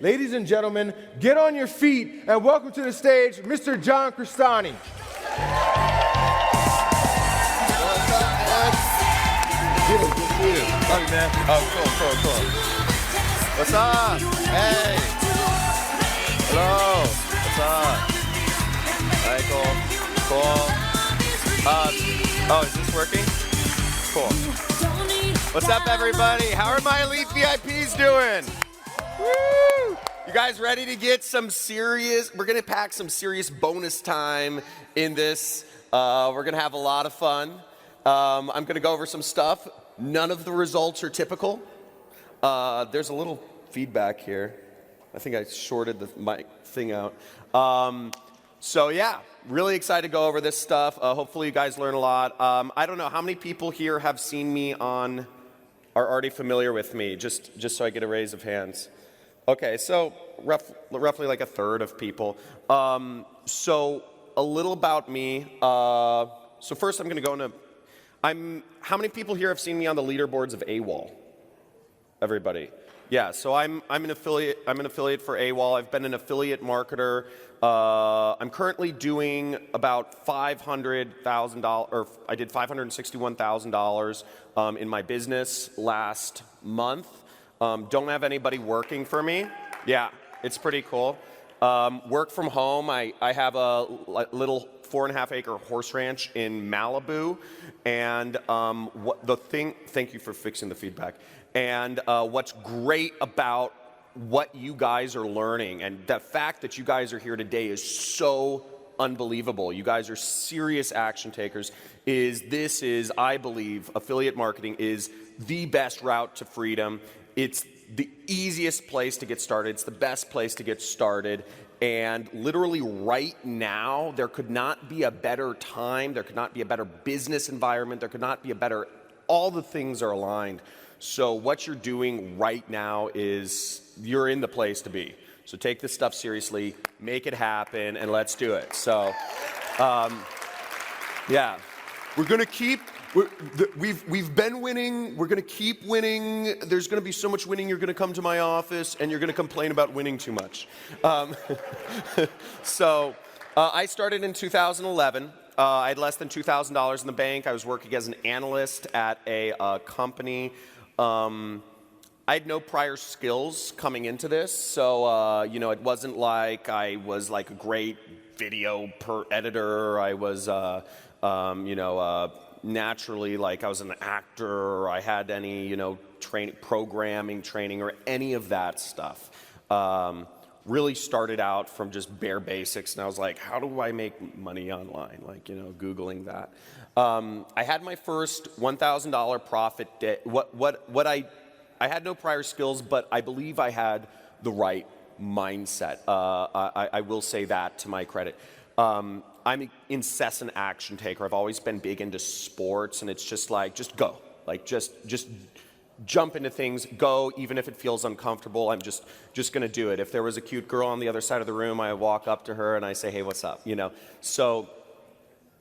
Ladies and gentlemen, get on your feet and welcome to the stage, Mr. John Crestani. Good to see you. Love you, man. Oh, cool. What's up? Hey. Hello. What's up? Michael. Cool. Is this working? Cool. What's up, everybody? How are my elite VIPs doing? Woo! You guys ready to get some serious? We're gonna pack some serious bonus time in this. We're gonna have a lot of fun. I'm gonna go over some stuff. None of the results are typical. There's a little feedback here. I think I shorted the mic thing out. So yeah, really excited to go over this stuff. Hopefully you guys learn a lot. I don't know how many people here have seen me are already familiar with me, just so I get a raise of hands. Okay, so roughly like a third of people. So a little about me. So first I'm gonna go into, how many people here have seen me on the leaderboards of AWOL? Everybody. Yeah, so I'm an affiliate for AWOL. I've been an affiliate marketer. I'm currently doing about $500,000, or I did $561,000 in my business last month. Don't have anybody working for me. Yeah, it's pretty cool. Work from home. I have a little 4.5-acre horse ranch in Malibu, and thank you for fixing the feedback. And what's great about what you guys are learning, and the fact that you guys are here today is so unbelievable. You guys are serious action takers. I believe, affiliate marketing is the best route to freedom. It's the easiest place to get started. It's the best place to get started. And literally right now, there could not be a better time. There could not be a better business environment. There could not be a better, all the things are aligned. So what you're doing right now is, you're in the place to be. So take this stuff seriously, make it happen, and let's do it. So, yeah, we're gonna keep, we've been winning, we're gonna keep winning. There's gonna be so much winning, you're gonna come to my office and you're gonna complain about winning too much. So I started in 2011. I had less than $2,000 in the bank. I was working as an analyst at a company. I had no prior skills coming into this, so it wasn't like I was like a great video editor. I was, naturally, like I was an actor, or I had any, programming training or any of that stuff. Really started out from just bare basics, and I was like, how do I make money online? Like, Googling that. I had my first $1,000 profit day. I had no prior skills, but I believe I had the right mindset. I will say that to my credit. I'm an incessant action taker. I've always been big into sports, and it's just like, just go. Like, just jump into things, go, even if it feels uncomfortable. I'm just gonna do it. If there was a cute girl on the other side of the room, I walk up to her and I say, hey, what's up? So,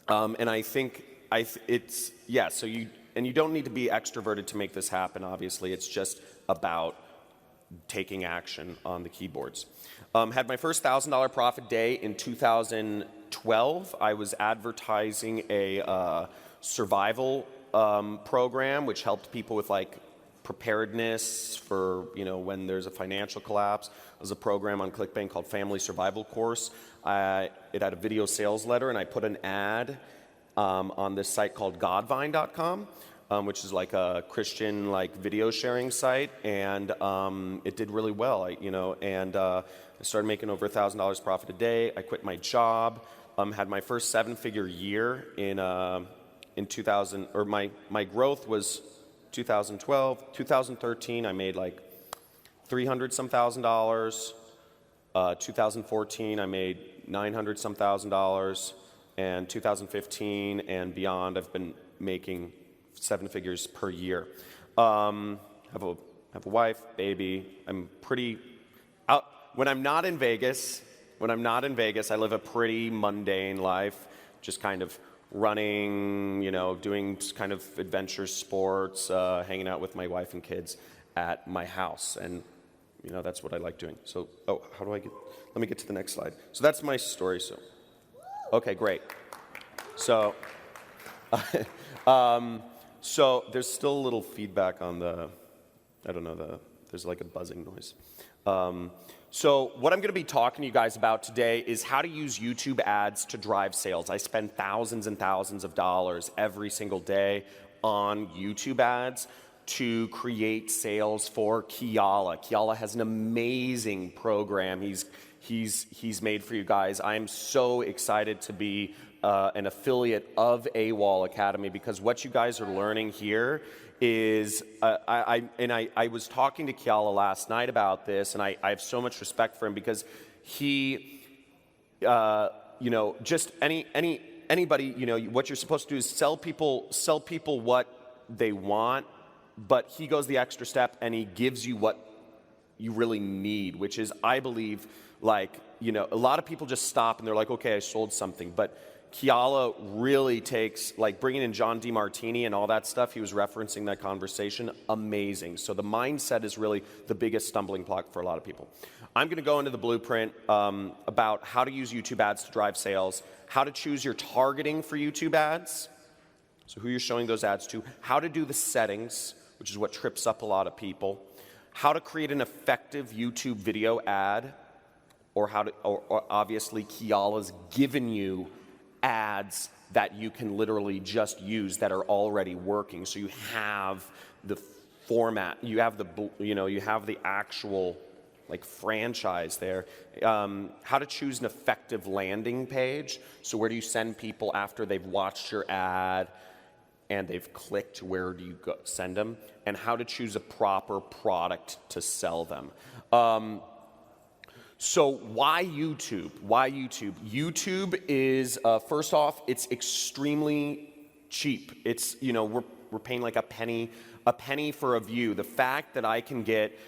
and I think so you don't need to be extroverted to make this happen, obviously. It's just about taking action on the keyboards. Had my first $1,000 profit day in 2012. I was advertising a survival program, which helped people with like preparedness for, when there's a financial collapse. It was a program on ClickBank called Family Survival Course. It had a video sales letter, and I put an ad on this site called Godvine.com, which is like a Christian video sharing site, and it did really well. I started making over $1,000 profit a day. I quit my job. Had my first 7-figure year in 2000, or my growth was 2012. 2013, I made like $300-some thousand. 2014, I made $900-some thousand. And 2015 and beyond, I've been making 7 figures per year. Have a wife, baby. I'm pretty out. When I'm not in Vegas, I live a pretty mundane life, just kind of running, doing kind of adventure sports, hanging out with my wife and kids at my house. And You know, that's what I like doing. So, oh, how do I get, let me get to the next slide. So that's my story. So, okay, great. So, so there's still a little feedback on the, I don't know, there's like a buzzing noise. So what I'm going to be talking to you guys about today is how to use YouTube ads to drive sales. I spend thousands and thousands of dollars every single day on YouTube ads to create sales for Kiala. Kiala has an amazing program he's made for you guys. I'm so excited to be an affiliate of AWOL Academy, because what you guys are learning here is, I was talking to Kiala last night about this, and I have so much respect for him, because he, you know, just anybody, you know, what you're supposed to do is sell people what they want, but he goes the extra step and he gives you what you really need, which is, I believe, like, you know, a lot of people just stop and they're like, okay, I sold something, but Kiala really takes, like bringing in John DeMartini and all that stuff, he was referencing that conversation, amazing. So the mindset is really the biggest stumbling block for a lot of people. I'm going to go into the blueprint about how to use YouTube ads to drive sales, how to choose your targeting for YouTube ads, so who you're showing those ads to, how to do the settings, which is what trips up a lot of people, how to create an effective YouTube video ad, or how to, or obviously Kiala's given you ads that you can literally just use that are already working. So you have the format, you have the, you know, you have the actual like franchise there. How to choose an effective landing page. So where do you send people after they've watched your ad and they've clicked, where do you go, send them? And how to choose a proper product to sell them. So why YouTube? Why YouTube? YouTube is, first off, it's extremely cheap. It's, you know, we're paying like a penny for a view. The fact that I can get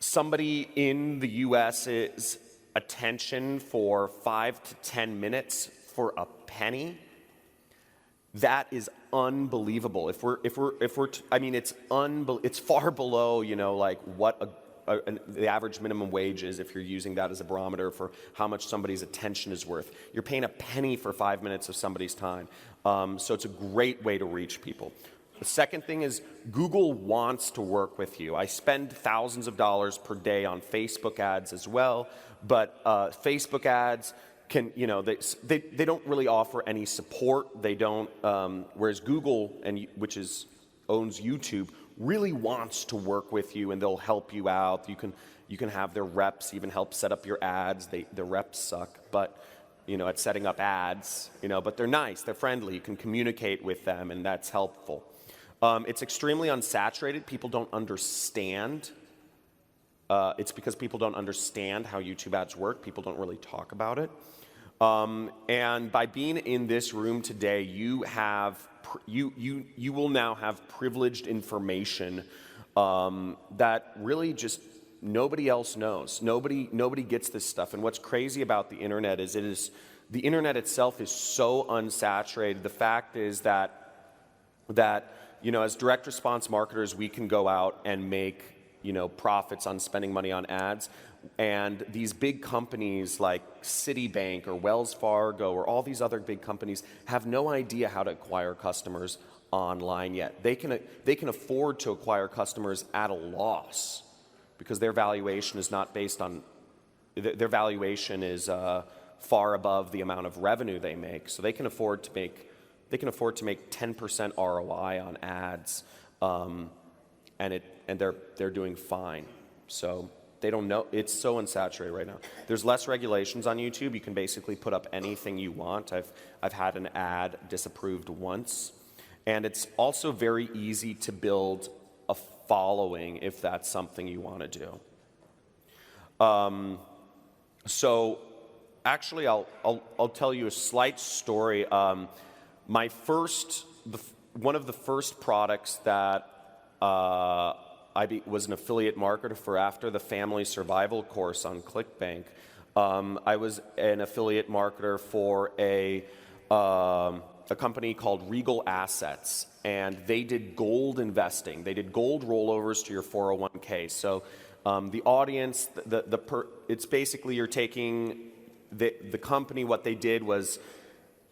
somebody in the US's attention for 5 to 10 minutes for a penny, that is unbelievable. I mean, it's far below, you know, like what the average minimum wage is, if you're using that as a barometer for how much somebody's attention is worth. You're paying a penny for 5 minutes of somebody's time. So it's a great way to reach people. The second thing is Google wants to work with you. I spend thousands of dollars per day on Facebook ads as well, but Facebook ads can, you know, they don't really offer any support. They don't, whereas Google, which owns YouTube, really wants to work with you, and they'll help you out. You can have their reps even help set up your ads. The reps suck, but you know, at setting up ads, you know, but they're nice, they're friendly. You can communicate with them, and that's helpful. It's extremely unsaturated. People don't understand. It's because people don't understand how YouTube ads work. People don't really talk about it. And by being in this room today, you will now have privileged information that really just nobody else knows. Nobody gets this stuff. And what's crazy about the internet is the internet itself is so unsaturated. The fact is that you know, as direct response marketers, we can go out and make, you know, profits on spending money on ads. And these big companies like Citibank or Wells Fargo or all these other big companies have no idea how to acquire customers online yet. They can afford to acquire customers at a loss because their valuation is not based on, their valuation is far above the amount of revenue they make. So they can afford to make 10% ROI on ads, and they're doing fine. So they don't know, it's so unsaturated right now. There's less regulations on YouTube. You can basically put up anything you want. I've had an ad disapproved once, and it's also very easy to build a following if that's something you want to do. So actually, I'll tell you a slight story. One of the first products that I was an affiliate marketer for after the family survival course on ClickBank. I was an affiliate marketer for a company called Regal Assets, and they did gold investing. They did gold rollovers to your 401k. So The audience, it's basically you're taking the company, what they did was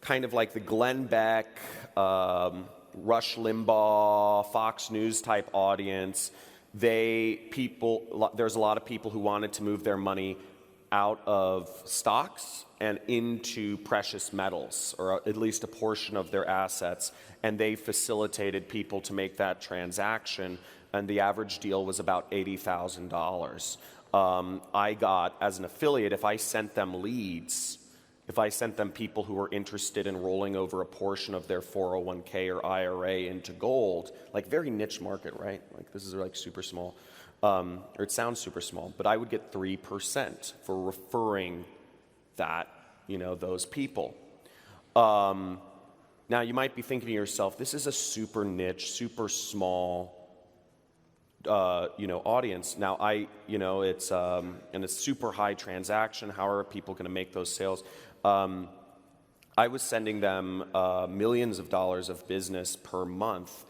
kind of like the Glenn Beck, Rush Limbaugh, Fox News type audience. There's a lot of people who wanted to move their money out of stocks and into precious metals, or at least a portion of their assets, and they facilitated people to make that transaction, and the average deal was about $80,000. I got, as an affiliate, if I sent them leads, if I sent them people who were interested in rolling over a portion of their 401k or IRA into gold, like very niche market, right? Like this is like super small, or it sounds super small, but I would get 3% for referring that, those people. Now you might be thinking to yourself, this is a super niche, super small, audience. Now it's and it's super high transaction. How are people going to make those sales? I was sending them millions of dollars of business per month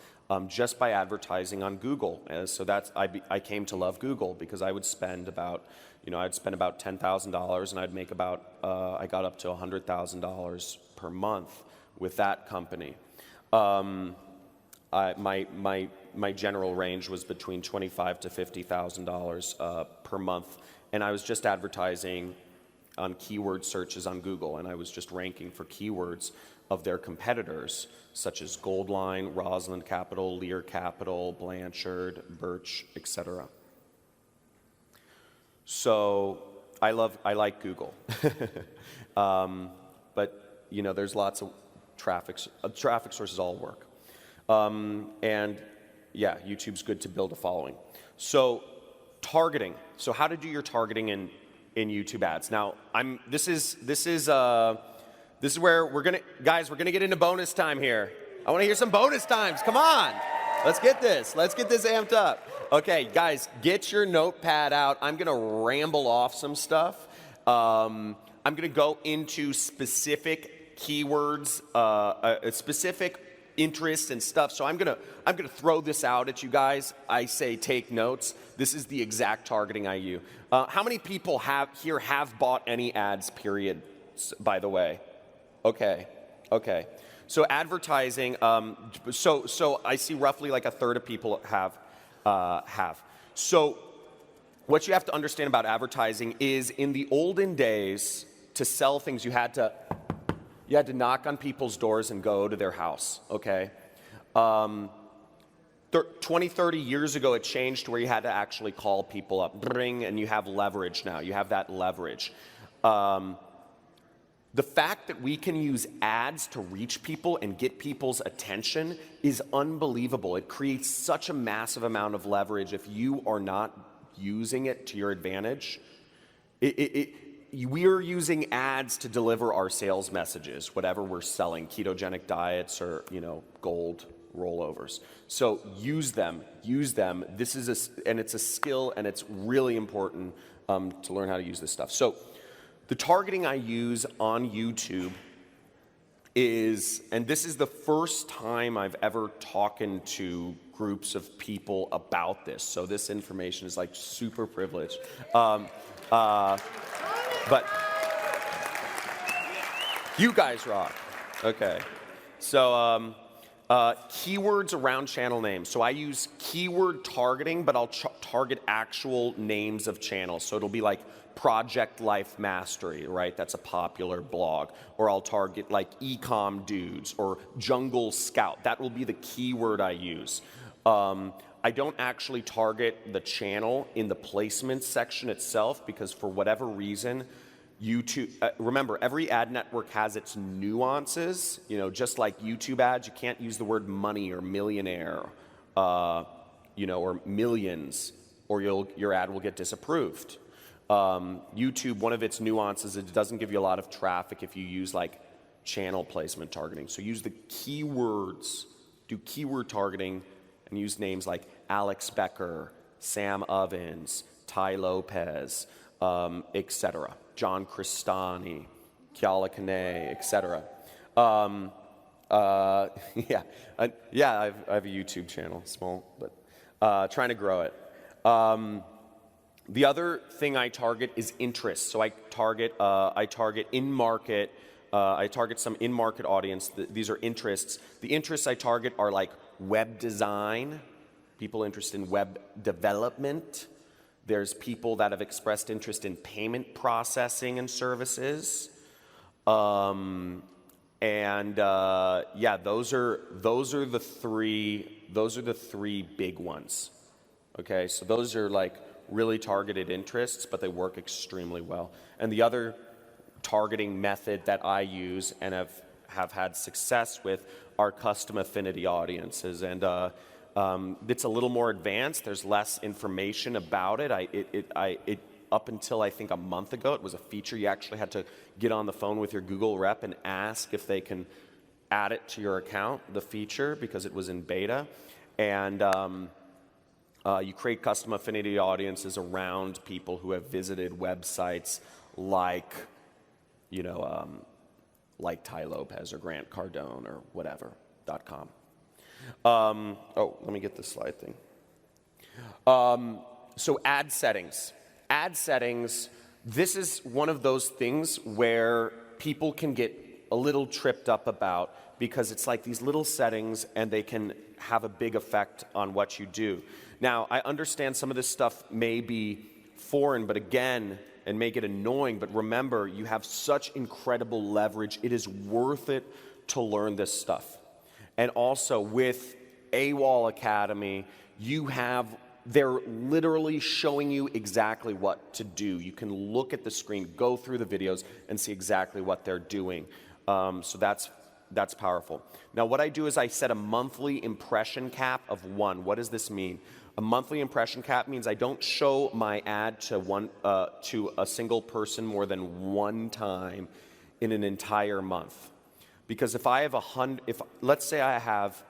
just by advertising on Google. So I came to love Google because I would spend about $10,000 and I'd make about I got up to $100,000 per month with that company. My general range was between $25,000 to $50,000 per month, and I was just advertising on keyword searches on Google, and I was just ranking for keywords of their competitors, such as Goldline, Roslyn Capital, Lear Capital, Blanchard, Birch, etc. So I like Google, but there's lots of traffic sources all work, and yeah, YouTube's good to build a following. So targeting. So how to do your targeting in YouTube ads. Now, this is where we're gonna get into bonus time here. I want to hear some bonus times. Come on, let's get this amped up. Okay, guys, get your notepad out. I'm gonna ramble off some stuff. I'm gonna go into specific keywords, specific interests and stuff. So I'm gonna throw this out at you guys. I say take notes. This is the exact targeting I use. How many people have bought any ads, period, by the way? Okay. So advertising, so I see roughly like a third of people have. So what you have to understand about advertising is in the olden days, to sell things, you had to knock on people's doors and go to their house, okay? 20, 30 years ago, it changed to where you had to actually call people up, and you have leverage now. You have that leverage. The fact that we can use ads to reach people and get people's attention is unbelievable. It creates such a massive amount of leverage if you are not using it to your advantage. We are using ads to deliver our sales messages, whatever we're selling, ketogenic diets or, gold rollovers. So use them. This is and it's a skill, and it's really important to learn how to use this stuff. So the targeting I use on YouTube is, and this is the first time I've ever talked to groups of people about this. So this information is like super privileged. But you guys rock. Okay. So keywords around channel names. So I use keyword targeting, but I'll target actual names of channels. So it'll be like Project Life Mastery, right? That's a popular blog. Or I'll target like Ecom Dudes or Jungle Scout. That will be the keyword I use. I don't actually target the channel in the placement section itself because for whatever reason, YouTube, remember, every ad network has its nuances. Just like YouTube ads, you can't use the word money or millionaire, or millions, or your ad will get disapproved. YouTube, one of its nuances, it doesn't give you a lot of traffic if you use like channel placement targeting. So use the keywords, do keyword targeting, and use names like Alex Becker, Sam Ovens, Ty Lopez, etc. John Crestani, Kiala Kane, etc. I have a YouTube channel, small, but trying to grow it. The other thing I target is interest. So I target in-market. I target some in-market audience. These are interests. The interests I target are like web design, people interested in web development. There's people that have expressed interest in payment processing and services. Yeah, those are the three big ones. Okay, so those are like really targeted interests, but they work extremely well. And the other targeting method that I use and have had success with are custom affinity audiences. And it's a little more advanced. There's less information about it. Up until I think a month ago, it was a feature you actually had to get on the phone with your Google rep and ask if they can add it to your account, the feature, because it was in beta. And you create custom affinity audiences around people who have visited websites like, like Ty Lopez or Grant Cardone or whatever, .com. Let me get this slide thing. So ad settings. Ad settings, this is one of those things where people can get a little tripped up about because it's like these little settings and they can have a big effect on what you do. Now, I understand some of this stuff may be foreign, but again, and may get annoying, but remember, you have such incredible leverage. It is worth it to learn this stuff. And also with AWOL Academy, they're literally showing you exactly what to do. You can look at the screen, go through the videos, and see exactly what they're doing. So that's powerful. Now, what I do is I set a monthly impression cap of 1. What does this mean? A monthly impression cap means I don't show my ad to a single person more than one time in an entire month. Because if I have let's say I have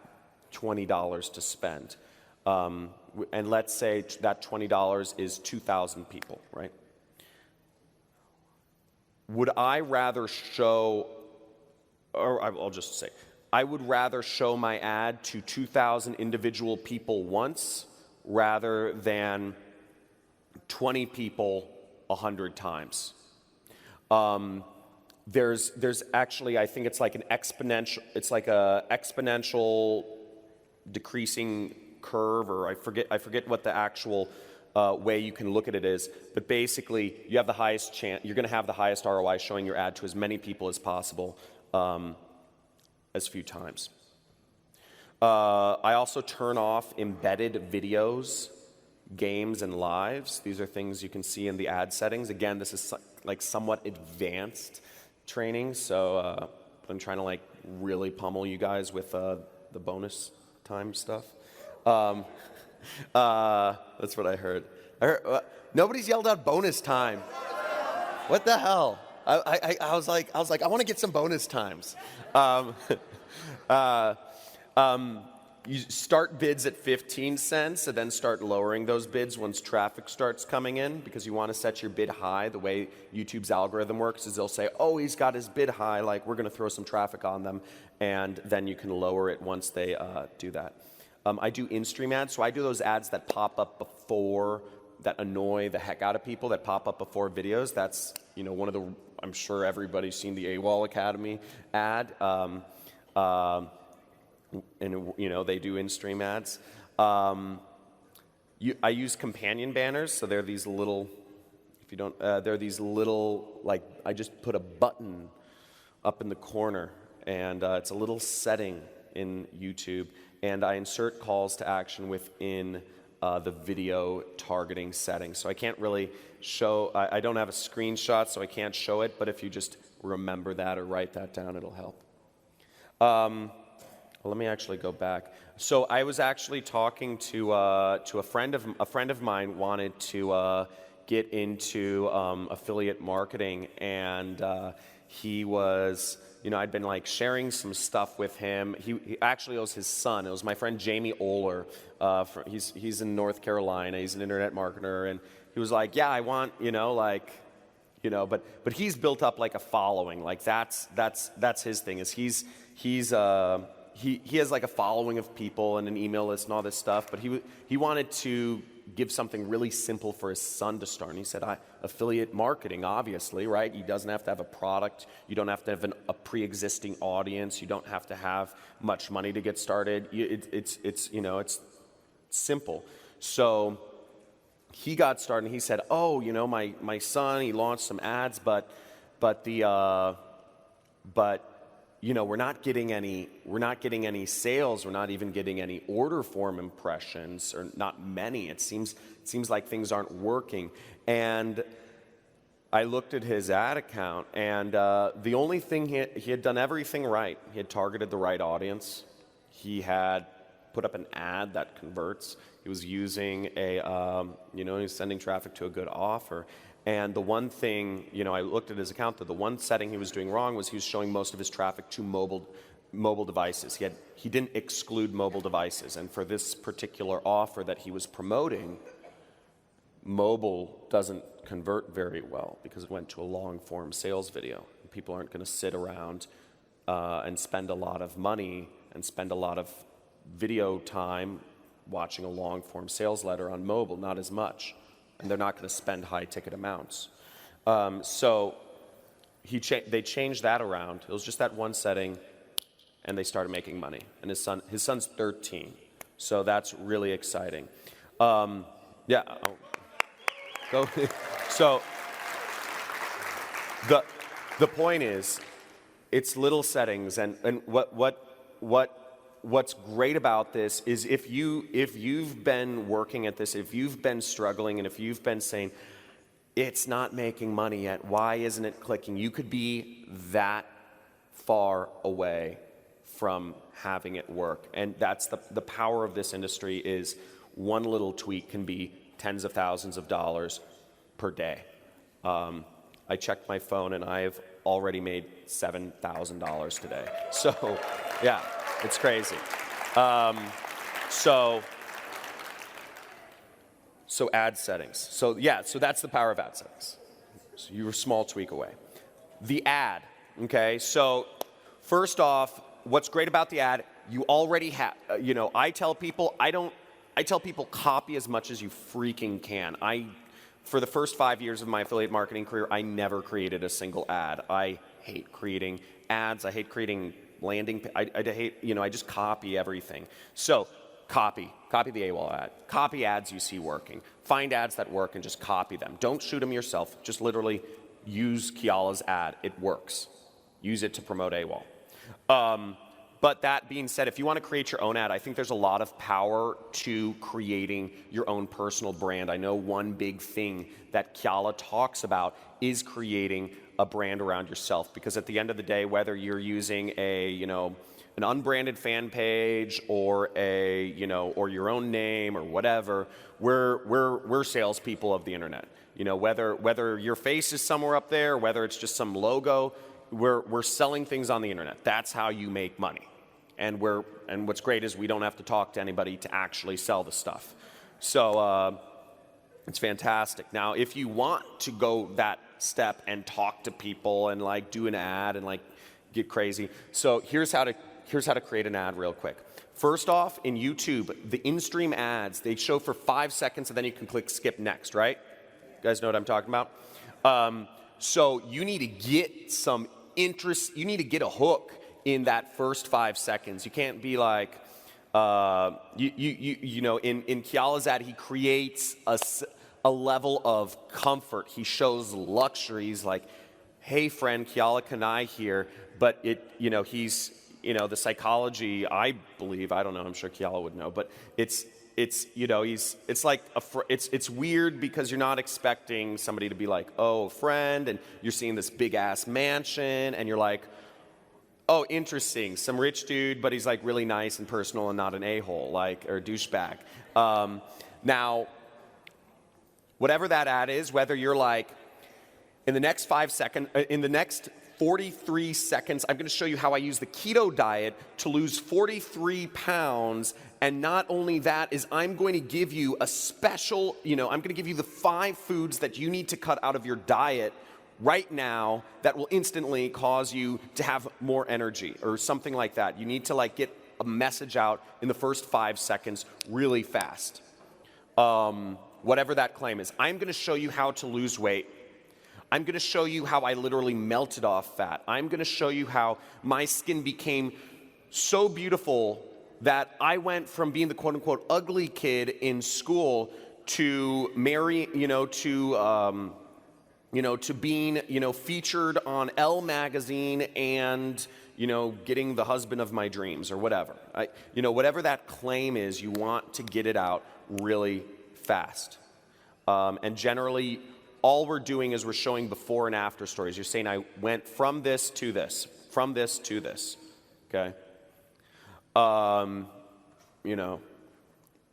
$20 to spend, and let's say that $20 is 2,000 people, right? Would I rather show, or I'll just say, I would rather show my ad to 2,000 individual people once rather than 20 people 100 times. There's actually, I think it's like an exponential decreasing curve, or I forget what the actual way you can look at it is, but basically you have the highest chance, you're going to have the highest ROI showing your ad to as many people as possible, as few times. I also turn off embedded videos, games, and lives. These are things you can see in the ad settings. Again, this is like somewhat advanced training, so I'm trying to like really pummel you guys with the bonus time stuff. That's what I heard. Nobody's yelled out bonus time. What the hell? I was like, I want to get some bonus times. You start bids at 15 cents and then start lowering those bids once traffic starts coming in, because you want to set your bid high. The way YouTube's algorithm works is they'll say, oh, he's got his bid high, like we're going to throw some traffic on them, and then you can lower it once they do that. I do in-stream ads, so I do those ads that pop up before, that annoy the heck out of people, that pop up before videos. That's, one of the, I'm sure everybody's seen the AWOL Academy ad. And they do in-stream ads. I use companion banners, so they're these little, they're these little, like, I just put a button up in the corner, and it's a little setting in YouTube, and I insert calls to action within the video targeting settings. So I can't really show, I don't have a screenshot, so I can't show it, but if you just remember that or write that down, it'll help. Let me actually go back. So I was actually talking to a friend of mine wanted to get into affiliate marketing, and he was, I'd been like sharing some stuff with him. He actually, it was his son. It was my friend Jamie Oler. He's in North Carolina. He's an internet marketer, and he was like, yeah, I want, but he's built up like a following. Like that's his thing. Is he has like a following of people and an email list and all this stuff, but he wanted to give something really simple for his son to start. And he said, affiliate marketing, obviously, right? He doesn't have to have a product. You don't have to have a pre-existing audience. You don't have to have much money to get started. It's simple. So he got started and he said, my son, he launched some ads, but we're not getting any sales. We're not even getting any order form impressions, or not many. It seems like things aren't working. And I looked at his ad account, and the only thing he had done everything right. He had targeted the right audience. He had put up an ad that converts. He was using he was sending traffic to a good offer. And the one thing, I looked at his account, the one setting he was doing wrong was he was showing most of his traffic to mobile devices. He didn't exclude mobile devices. And for this particular offer that he was promoting, mobile doesn't convert very well because it went to a long-form sales video. People aren't going to sit around and spend a lot of money and spend a lot of video time watching a long-form sales letter on mobile, not as much. And they're not going to spend high-ticket amounts. So they changed that around. It was just that one setting, and they started making money. And his son's 13, so that's really exciting. So the point is, it's little settings, and what's great about this is if you've been working at this, if you've been struggling, and if you've been saying, it's not making money yet, why isn't it clicking? You could be that far away from having it work. And that's the power of this industry is one little tweak can be tens of thousands of dollars per day. I checked my phone and I've already made $7,000 today. So, yeah. It's crazy. So ad settings. So that's the power of ad settings. So you were a small tweak away. The ad, okay? So first off, what's great about the ad, you already have, I tell people copy as much as you freaking can. For the first 5 years of my affiliate marketing career, I never created a single ad. I hate creating ads. I hate creating landing, I hate, I just copy everything. So copy the AWOL ad. Copy ads you see working. Find ads that work and just copy them. Don't shoot them yourself. Just literally use Kiala's ad. It works. Use it to promote AWOL. But that being said, if you want to create your own ad, I think there's a lot of power to creating your own personal brand. I know one big thing that Kiala talks about is creating a brand around yourself, because at the end of the day, whether you're using an unbranded fan page or or your own name or whatever, we're salespeople of the internet. Whether your face is somewhere up there, whether it's just some logo, we're selling things on the internet. That's how you make money. And what's great is we don't have to talk to anybody to actually sell the stuff. So it's fantastic. Now, if you want to go that step and talk to people and do an ad and get crazy. So here's how to create an ad real quick. First off, in YouTube, the in-stream ads, they show for 5 seconds and then you can click skip next, right? You guys know what I'm talking about? So you need to get some interest, you need to get a hook in that first 5 seconds. You can't be like, in Kiala's ad, he creates a level of comfort. He shows luxuries like, hey friend, Kiala Kanai here, but he's, the psychology, I believe, I don't know, I'm sure Kiala would know, but it's weird because you're not expecting somebody to be like, oh, friend, and you're seeing this big ass mansion, and you're like, oh, interesting, some rich dude, but he's really nice and personal and not an a-hole, or a douchebag. Now, whatever that ad is, whether you're in the next 43 seconds, I'm going to show you how I use the keto diet to lose 43 pounds. And not only that is I'm going to give you a special, I'm going to give you the 5 foods that you need to cut out of your diet right now that will instantly cause you to have more energy or something like that. You need to get a message out in the first 5 seconds really fast. whatever that claim is. I'm going to show you how to lose weight. I'm going to show you how I literally melted off fat. I'm going to show you how my skin became so beautiful that I went from being the quote-unquote ugly kid in school to to being, featured on Elle magazine and, getting the husband of my dreams or whatever. Whatever that claim is, you want to get it out really fast. And generally, all we're doing is we're showing before and after stories. You're saying, I went from this to this, from this to this, okay?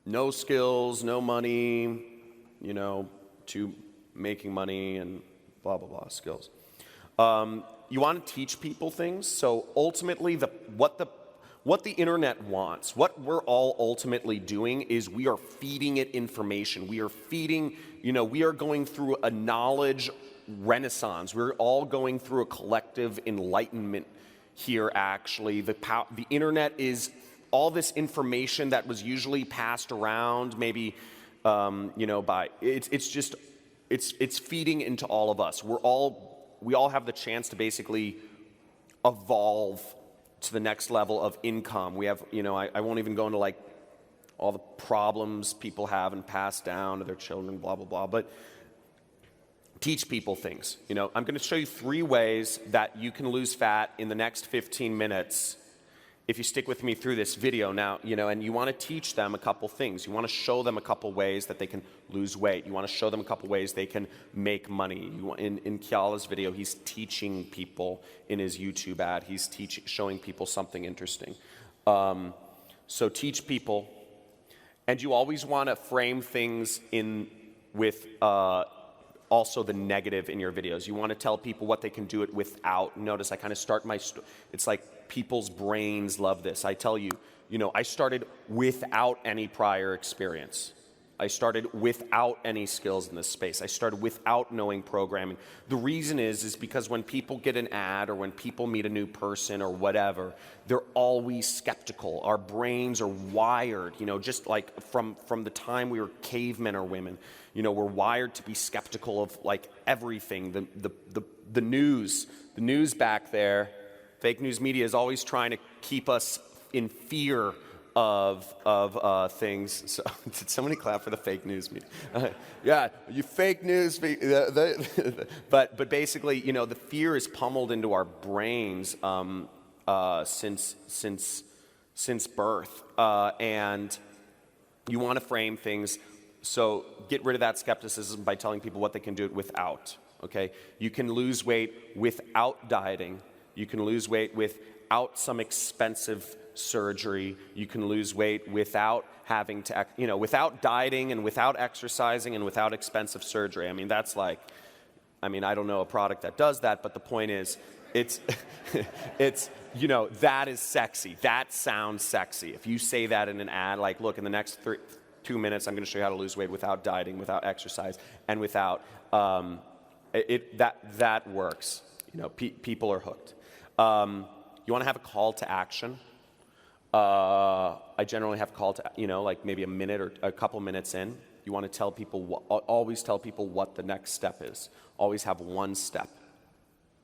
No skills, no money, to making money and blah, blah, blah, skills. You want to teach people things. So ultimately, what the internet wants, what we're all ultimately doing is we are feeding it information. We are feeding, we are going through a knowledge renaissance. We're all going through a collective enlightenment here, actually. The internet is all this information that was usually passed around, maybe, it's feeding into all of us. We all have the chance to basically evolve to the next level of income. We have, I won't even go into like all the problems people have and pass down to their children, blah, blah, blah, but teach people things. I'm going to show you 3 ways that you can lose fat in the next 15 minutes if you stick with me through this video now, and you want to teach them a couple things. You want to show them a couple ways that they can lose weight. You want to show them a couple ways they can make money. In Kiala's video, he's teaching people in his YouTube ad. He's showing people something interesting. So teach people. And you always want to frame things with also the negative in your videos. You want to tell people what they can do it without. Notice I kind of start it's like people's brains love this. I tell you, I started without any prior experience. I started without any skills in this space. I started without knowing programming. The reason is because when people get an ad or when people meet a new person or whatever, they're always skeptical. Our brains are wired, just like from the time we were cavemen or women. We're wired to be skeptical of like everything. The news back there, fake news media is always trying to keep us in fear of things. So, did somebody clap for the fake news media? Yeah, you fake news. But basically, the fear is pummeled into our brains since birth, and you want to frame things. So get rid of that skepticism by telling people what they can do it without. Okay, you can lose weight without dieting. You can lose weight without some expensive surgery. You can lose weight without having to, without dieting and without exercising and without expensive surgery. I mean, I don't know a product that does that, but the point is, it's that is sexy. That sounds sexy. If you say that in an ad, like, look, in the next 2 minutes, I'm going to show you how to lose weight without dieting, without exercise, and without, that works. People are hooked. You want to have a call to action. I generally have a call to, like maybe a minute or a couple minutes in. You want to tell people, always tell people what the next step is. Always have one step.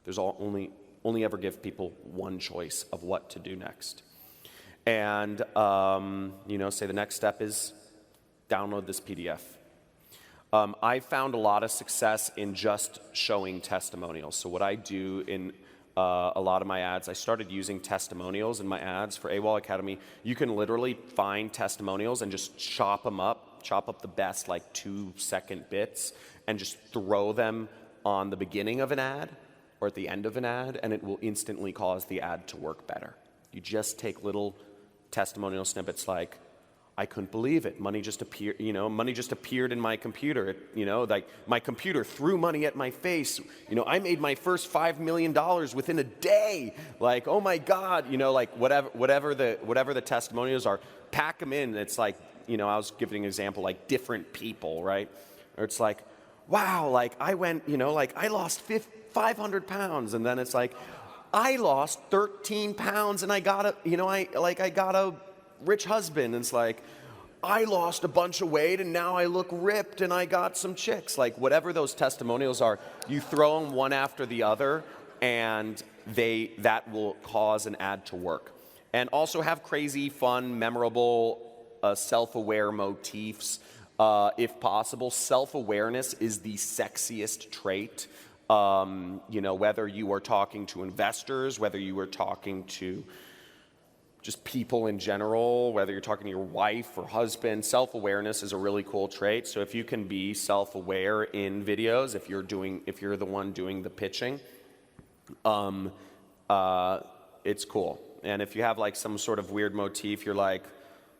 There's only ever give people one choice of what to do next. And, say the next step is download this PDF. I found a lot of success in just showing testimonials. So what I do in a lot of my ads, I started using testimonials in my ads for AWOL Academy. You can literally find testimonials and just chop up the best like 2-second bits and just throw them on the beginning of an ad or at the end of an ad, and it will instantly cause the ad to work better. You just take little testimonial snippets like, I couldn't believe it. Money just appeared, money just appeared in my computer. Like my computer threw money at my face. I made my first $5 million within a day. Like, oh my God, like whatever the testimonials are, pack them in. It's like, I was giving an example, like different people, right? Or it's like, wow, like I went, like I lost 500 pounds. And then it's like, I lost 13 pounds and I got a rich husband. And it's like, I lost a bunch of weight and now I look ripped and I got some chicks. Like whatever those testimonials are, you throw them one after the other and that will cause an ad to work. And also have crazy, fun, memorable, self-aware motifs. If possible, self-awareness is the sexiest trait. Whether you are talking to investors, whether you are talking to just people in general, whether you're talking to your wife or husband, self-awareness is a really cool trait. So if you can be self-aware in videos, if you're the one doing the pitching, it's cool. And if you have like some sort of weird motif, you're like,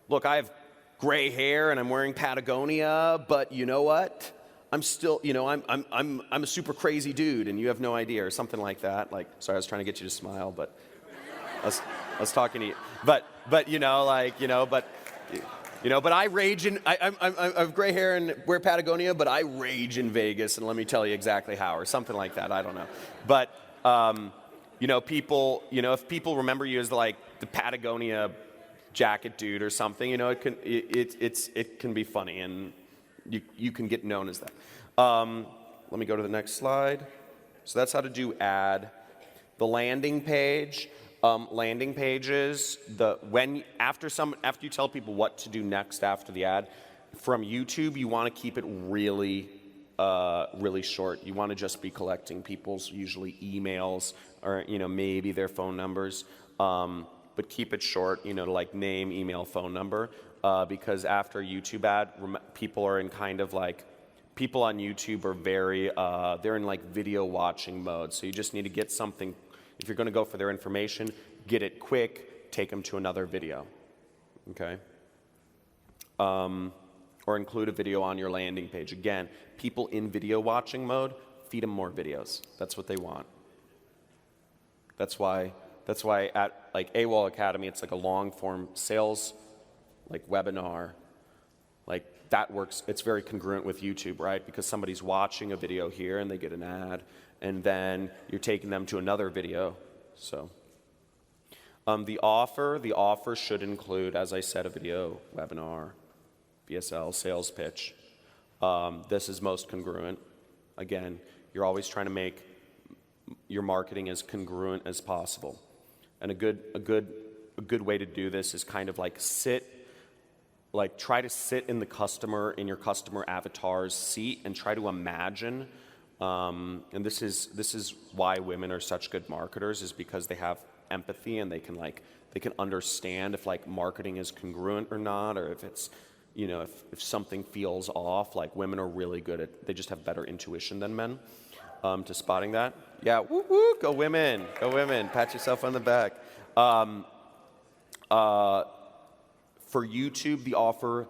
look, I have gray hair and I'm wearing Patagonia, but you know what? I'm still, I'm a super crazy dude and you have no idea, or something like that. Like, sorry, I was trying to get you to smile, but I was talking to you. But I rage in, I have gray hair and wear Patagonia, but I rage in Vegas, and let me tell you exactly how, or something like that. I don't know. But, people, if people remember you as like the Patagonia jacket dude or something, it can be funny, and you can get known as that. Let me go to the next slide. So that's how to do ad. The landing page. Landing pages, after you tell people what to do next after the ad, from YouTube, you want to keep it really, really short. You want to just be collecting people's usually emails or, maybe their phone numbers, but keep it short, like name, email, phone number, because after a YouTube ad, people are in kind of like, people on YouTube are very, they're in like video watching mode. So you just need to get something. If you're going to go for their information, get it quick, take them to another video, okay? Or include a video on your landing page. Again, people in video watching mode, feed them more videos. That's what they want. That's why at like AWOL Academy, it's like a long form sales like webinar. Like that works, it's very congruent with YouTube, right? Because somebody's watching a video here and they get an ad, and then you're taking them to another video. So the offer should include, as I said, a video, webinar, VSL, sales pitch. This is most congruent. Again, you're always trying to make your marketing as congruent as possible. And a good way to do this is kind of like try to sit in your customer avatar's seat and try to imagine. And this is why women are such good marketers, is because they have empathy and they can understand if like marketing is congruent or not, or if it's, if something feels off. Like women are really good they just have better intuition than men, to spotting that. Yeah, woo woo, go women, pat yourself on the back. For YouTube, the offer,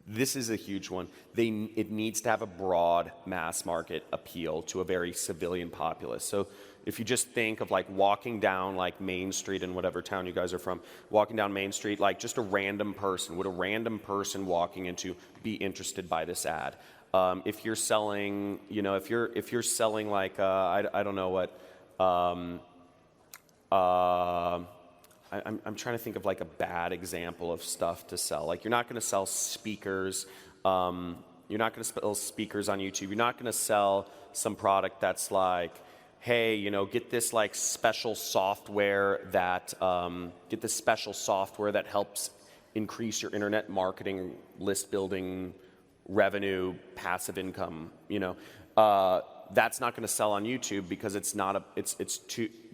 this is a huge one. It needs to have a broad mass market appeal to a very civilian populace. So if you just think of like walking down like Main Street in whatever town you guys are from, walking down Main Street, like just a random person, would a random person walking into be interested by this ad? If you're selling, if you're selling like, I don't know what, I'm trying to think of like a bad example of stuff to sell. Like you're not going to sell speakers. You're not going to sell speakers on YouTube. You're not going to sell some product that's like, hey, get this like special software that helps increase your internet marketing, list building, revenue, passive income. That's not going to sell on YouTube because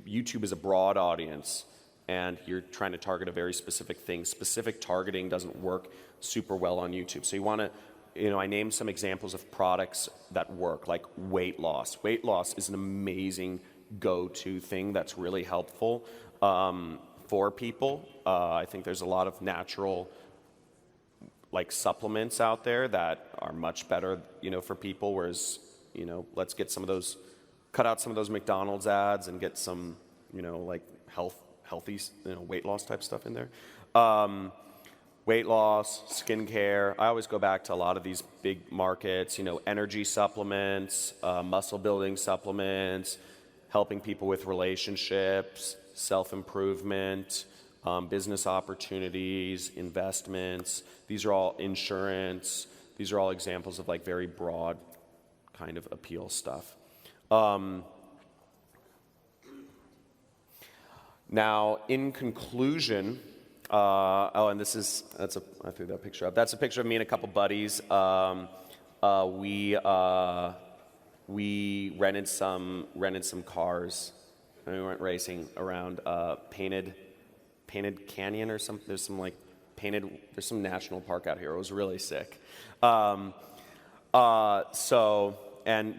YouTube is a broad audience. And you're trying to target a very specific thing. Specific targeting doesn't work super well on YouTube. So you want to, I named some examples of products that work, like weight loss. Weight loss is an amazing go-to thing that's really helpful for people. I think there's a lot of natural like supplements out there that are much better, for people. Whereas, let's get cut out some of those McDonald's ads and get some, like healthy, weight loss type stuff in there. Weight loss, skincare. I always go back to a lot of these big markets, energy supplements, muscle building supplements, helping people with relationships, self-improvement, business opportunities, investments. These are all insurance. These are all examples of like very broad kind of appeal stuff. Now, in conclusion, and I threw that picture up. That's a picture of me and a couple buddies. We rented some cars, and we went racing around Painted Canyon or something. There's some national park out here. It was really sick. And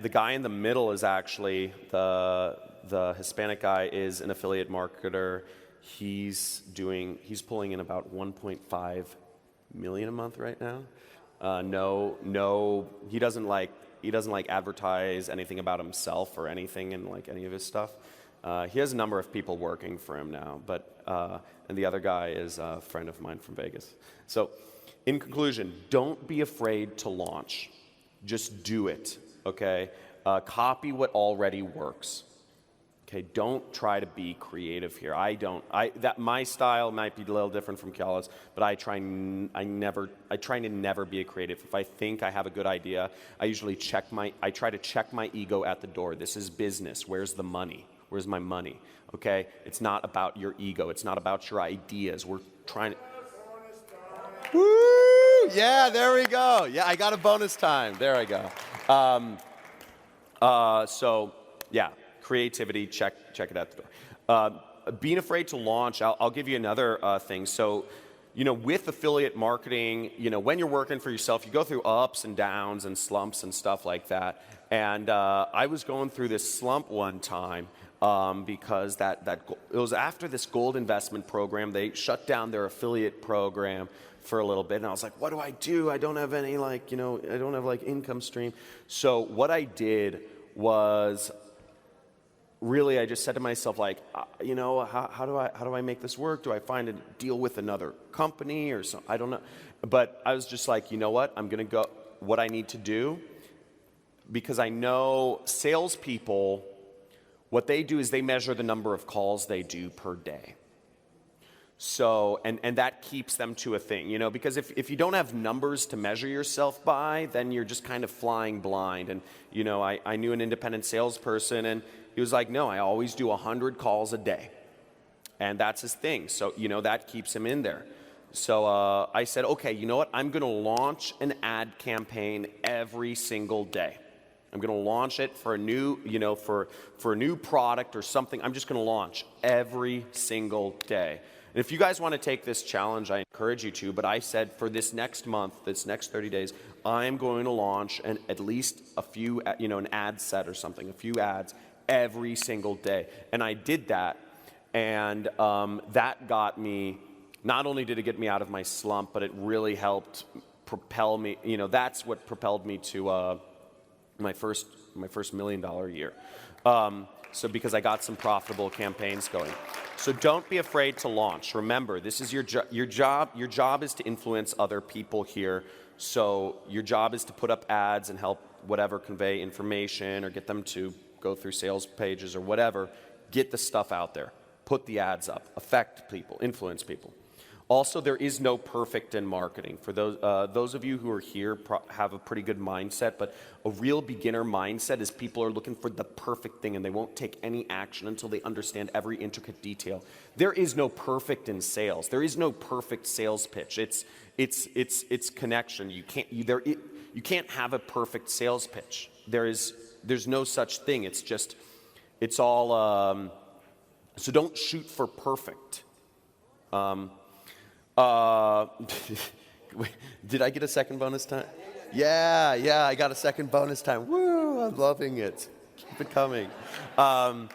the guy in the middle is actually the Hispanic guy is an affiliate marketer. He's pulling in about 1.5 million a month right now. He doesn't like advertise anything about himself or anything in like any of his stuff. He has a number of people working for him now, and the other guy is a friend of mine from Vegas. So, in conclusion, don't be afraid to launch. Just do it, okay? Copy what already works. Okay, don't try to be creative here. My style might be a little different from Kyala's, but I try to never be a creative. If I think I have a good idea, I try to check my ego at the door. This is business. Where's the money? Where's my money? Okay? It's not about your ego. It's not about your ideas. We're trying to... Woo! Yeah, there we go. Yeah, I got a bonus time. There I go. Yeah, creativity, check it at the door. Being afraid to launch, I'll give you another thing. So, with affiliate marketing, when you're working for yourself, you go through ups and downs and slumps and stuff like that. And I was going through this slump one time because it was after this gold investment program. They shut down their affiliate program for a little bit, and I was like, what do? I don't have any I don't have income stream. So what I did was really I just said to myself how do I make this work? Do I find a deal with another company or something? I don't know. But I was just like, you know what? I'm going to go what I need to do, because I know salespeople, what they do is they measure the number of calls they do per day. So, and that keeps them to a thing, because if you don't have numbers to measure yourself by, then you're just kind of flying blind. And, I knew an independent salesperson, and he was like, no, I always do 100 calls a day. And that's his thing. So, that keeps him in there. So I said, okay, you know what? I'm going to launch an ad campaign every single day. I'm going to launch it for a new, for a new product or something. I'm just going to launch every single day. And if you guys want to take this challenge, I encourage you to. But I said for this next month, this next 30 days, I'm going to launch at least a few, an ad set or something, a few ads every single day. And I did that. And that got me, not only did it get me out of my slump, but it really helped propel me. That's what propelled me to my first $1 million year. So because I got some profitable campaigns going. So don't be afraid to launch. Remember, this is your job. Your job is to influence other people here. So your job is to put up ads and help convey information or get them to go through sales pages or whatever. Get the stuff out there. Put the ads up. Affect people. Influence people. Also, there is no perfect in marketing. For those of you who are here have a pretty good mindset, but a real beginner mindset is people are looking for the perfect thing and they won't take any action until they understand every intricate detail. There is no perfect in sales. There is no perfect sales pitch. It's connection. You can't have a perfect sales pitch. There's no such thing. It's all. So don't shoot for perfect. Did I get a second bonus time? Yeah, I got a second bonus time. Woo, I'm loving it. Keep it coming. And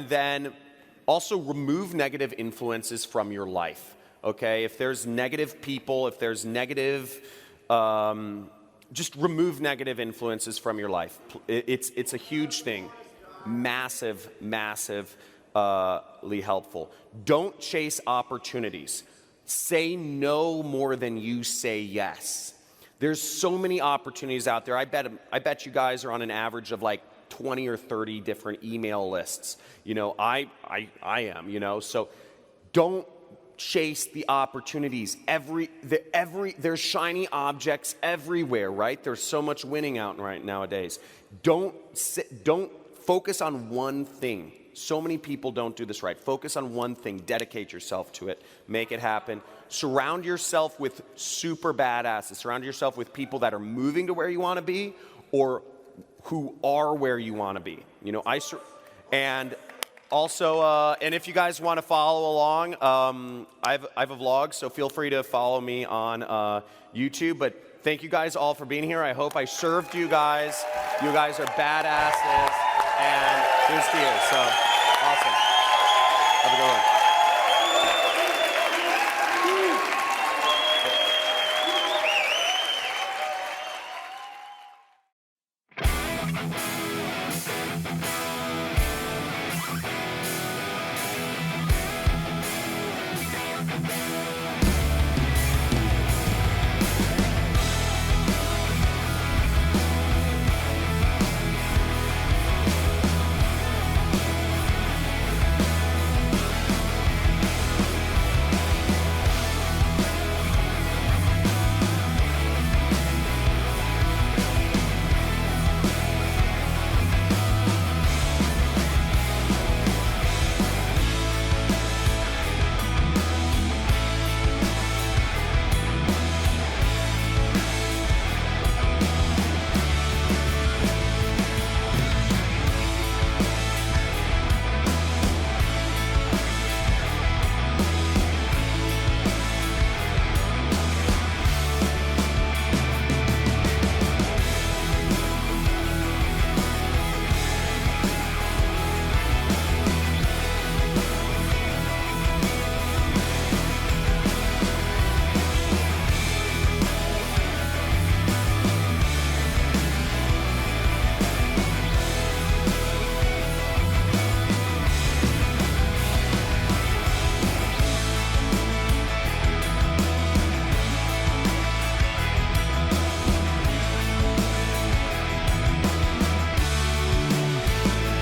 then also remove negative influences from your life, okay? If there's negative people, if there's negative, just remove negative influences from your life. It's a huge thing. Massively helpful. Don't chase opportunities. Say no more than you say yes. There's so many opportunities out there. I bet you guys are on an average of 20 or 30 different email lists. I am, so don't chase the opportunities. There's shiny objects everywhere, right? There's so much winning out right nowadays. Don't focus on one thing. So many people don't do this right. Focus on one thing, dedicate yourself to it, make it happen. Surround yourself with super badasses. Surround yourself with people that are moving to where you want to be or who are where you want to be. You know, and also, and if you guys want to follow along, I have a vlog, so feel free to follow me on YouTube. But thank you guys all for being here. I hope I served you guys. You guys are badasses, and here's to you. So awesome. Have a good one.